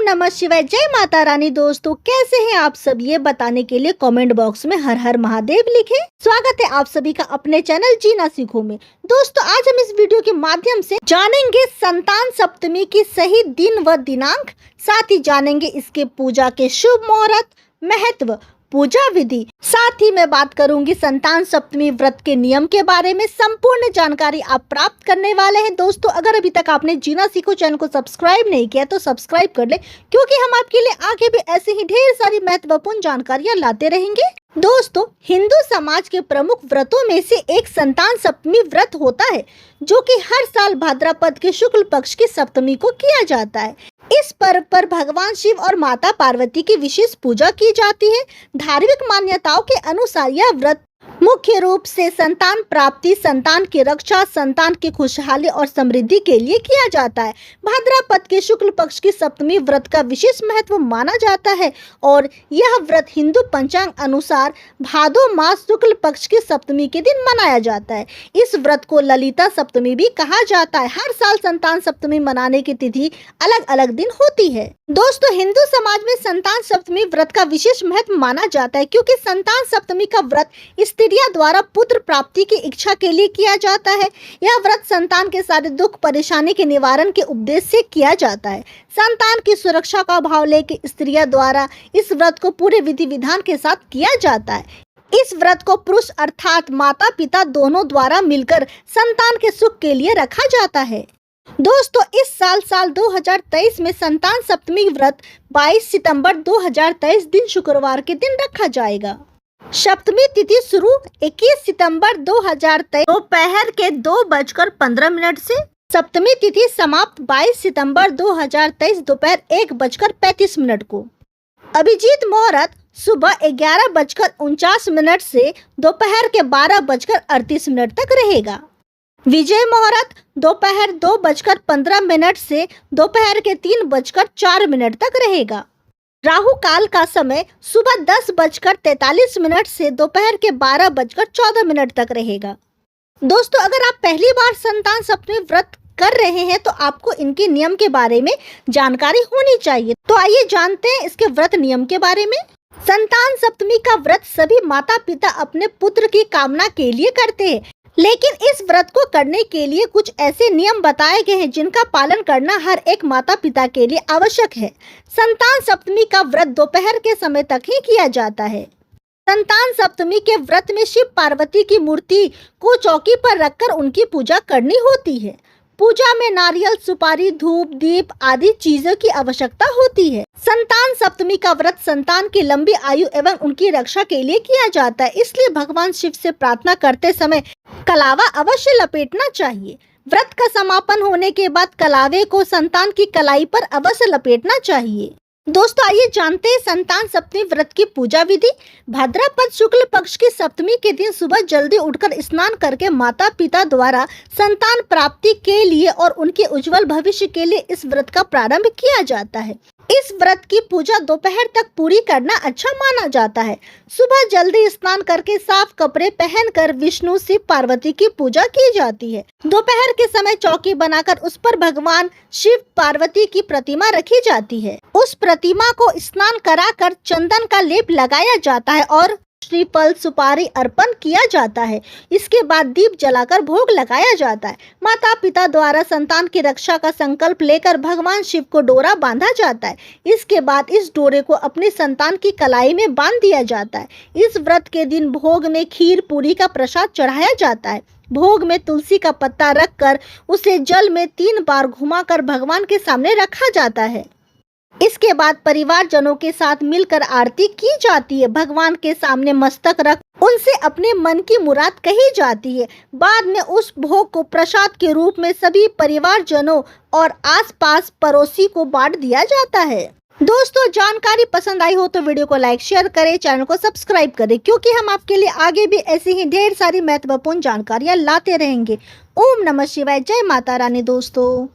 नमः शिवाय। जय माता रानी। दोस्तों कैसे हैं आप सब, ये बताने के लिए कमेंट बॉक्स में हर हर महादेव लिखें। स्वागत है आप सभी का अपने चैनल जीना सीखो में। दोस्तों आज हम इस वीडियो के माध्यम से जानेंगे संतान सप्तमी की सही दिन व दिनांक, साथ ही जानेंगे इसके पूजा के शुभ मुहूर्त, महत्व, पूजा विधि। साथ ही मैं बात करूंगी संतान सप्तमी व्रत के नियम के बारे में। संपूर्ण जानकारी आप प्राप्त करने वाले हैं। दोस्तों अगर अभी तक आपने जीना सीखो चैनल को सब्सक्राइब नहीं किया तो सब्सक्राइब कर ले, क्योंकि हम आपके लिए आगे भी ऐसे ही ढेर सारी महत्वपूर्ण जानकारियां लाते रहेंगे। दोस्तों हिंदू समाज के प्रमुख व्रतों में से एक संतान सप्तमी व्रत होता है, जो कि हर साल भाद्रपद के शुक्ल पक्ष की सप्तमी को किया जाता है। इस पर्व पर भगवान शिव और माता पार्वती की विशेष पूजा की जाती है। धार्मिक मान्यताओं के अनुसार यह व्रत मुख्य रूप से संतान प्राप्ति, संतान की रक्षा, संतान की खुशहाली और समृद्धि के लिए किया जाता है। भाद्रपद के शुक्ल पक्ष की सप्तमी व्रत का विशेष महत्व माना जाता है और यह व्रत हिंदू पंचांग अनुसार भादो मास शुक्ल पक्ष की सप्तमी के दिन मनाया जाता है। इस व्रत को ललिता सप्तमी भी कहा जाता है। हर साल संतान सप्तमी मनाने की तिथि अलग अलग दिन होती है। दोस्तों हिंदू समाज में संतान सप्तमी व्रत का विशेष महत्व माना जाता है, क्योंकि संतान सप्तमी का व्रत स्त्रियों द्वारा पुत्र प्राप्ति की इच्छा के लिए किया जाता है। यह व्रत संतान के सारे दुख परेशानी के निवारण के उद्देश्य से किया जाता है। संतान की सुरक्षा का भाव लेकर स्त्रियों द्वारा इस व्रत को पूरे विधि विधान के साथ किया जाता है। इस व्रत को पुरुष अर्थात माता पिता दोनों द्वारा मिलकर संतान के सुख के लिए रखा जाता है। दोस्तों इस साल 2023 में संतान सप्तमी व्रत 22 सितंबर 2023 दिन शुक्रवार के दिन रखा जाएगा। सप्तमी तिथि शुरू 21 सितंबर 2023 दोपहर के 2:15 से। सप्तमी तिथि समाप्त 22 सितंबर 2023 दोपहर 1:35 को। अभिजीत मुहूर्त सुबह 11:49 से दोपहर के 12:38 तक रहेगा। विजय मुहूर्त दोपहर 2:15 से दोपहर के 3:04 तक रहेगा। राहु काल का समय सुबह 10:43 से दोपहर के 12:14 तक रहेगा। दोस्तों अगर आप पहली बार संतान सप्तमी व्रत कर रहे हैं तो आपको इनके नियम के बारे में जानकारी होनी चाहिए। तो आइए जानते हैं इसके व्रत नियम के बारे में। संतान सप्तमी का व्रत सभी माता पिता अपने पुत्र की कामना के लिए करते हैं, लेकिन इस व्रत को करने के लिए कुछ ऐसे नियम बताए गए हैं जिनका पालन करना हर एक माता पिता के लिए आवश्यक है। संतान सप्तमी का व्रत दोपहर के समय तक ही किया जाता है। संतान सप्तमी के व्रत में शिव पार्वती की मूर्ति को चौकी पर रखकर उनकी पूजा करनी होती है। पूजा में नारियल, सुपारी, धूप, दीप आदि चीजों की आवश्यकता होती है। संतान सप्तमी का व्रत संतान की लंबी आयु एवं उनकी रक्षा के लिए किया जाता है, इसलिए भगवान शिव से प्रार्थना करते समय कलावा अवश्य लपेटना चाहिए। व्रत का समापन होने के बाद कलावे को संतान की कलाई पर अवश्य लपेटना चाहिए। दोस्तों आइए जानते हैं संतान सप्तमी व्रत की पूजा विधि। भाद्रपद शुक्ल पक्ष की सप्तमी के दिन सुबह जल्दी उठकर स्नान करके माता पिता द्वारा संतान प्राप्ति के लिए और उनके उज्जवल भविष्य के लिए इस व्रत का प्रारंभ किया जाता है। इस व्रत की पूजा दोपहर तक पूरी करना अच्छा माना जाता है। सुबह जल्दी स्नान करके साफ कपड़े पहनकर विष्णु शिव पार्वती की पूजा की जाती है। दोपहर के समय चौकी बनाकर उस पर भगवान शिव पार्वती की प्रतिमा रखी जाती है। उस प्रतिमा को स्नान कराकर चंदन का लेप लगाया जाता है और श्रीफल सुपारी अर्पण किया जाता है। इसके बाद दीप जलाकर भोग लगाया जाता है। माता पिता द्वारा संतान की रक्षा का संकल्प लेकर भगवान शिव को डोरा बांधा जाता है। इसके बाद इस डोरे को अपनी संतान की कलाई में बांध दिया जाता है। इस व्रत के दिन भोग में खीर पूरी का प्रसाद चढ़ाया जाता है। भोग में तुलसी का पत्ता रखकर उसे जल में 3 बार घुमाकर भगवान के सामने रखा जाता है। इसके बाद परिवार जनों के साथ मिलकर आरती की जाती है। भगवान के सामने मस्तक रख उनसे अपने मन की मुराद कही जाती है। बाद में उस भोग को प्रसाद के रूप में सभी परिवार जनों और आसपास पड़ोसी को बांट दिया जाता है। दोस्तों जानकारी पसंद आई हो तो वीडियो को लाइक शेयर करें, चैनल को सब्सक्राइब करें, क्योंकि हम आपके लिए आगे भी ऐसी ही ढेर सारी महत्वपूर्ण जानकारियां लाते रहेंगे। ओम नमः शिवाय। जय माता रानी। दोस्तों।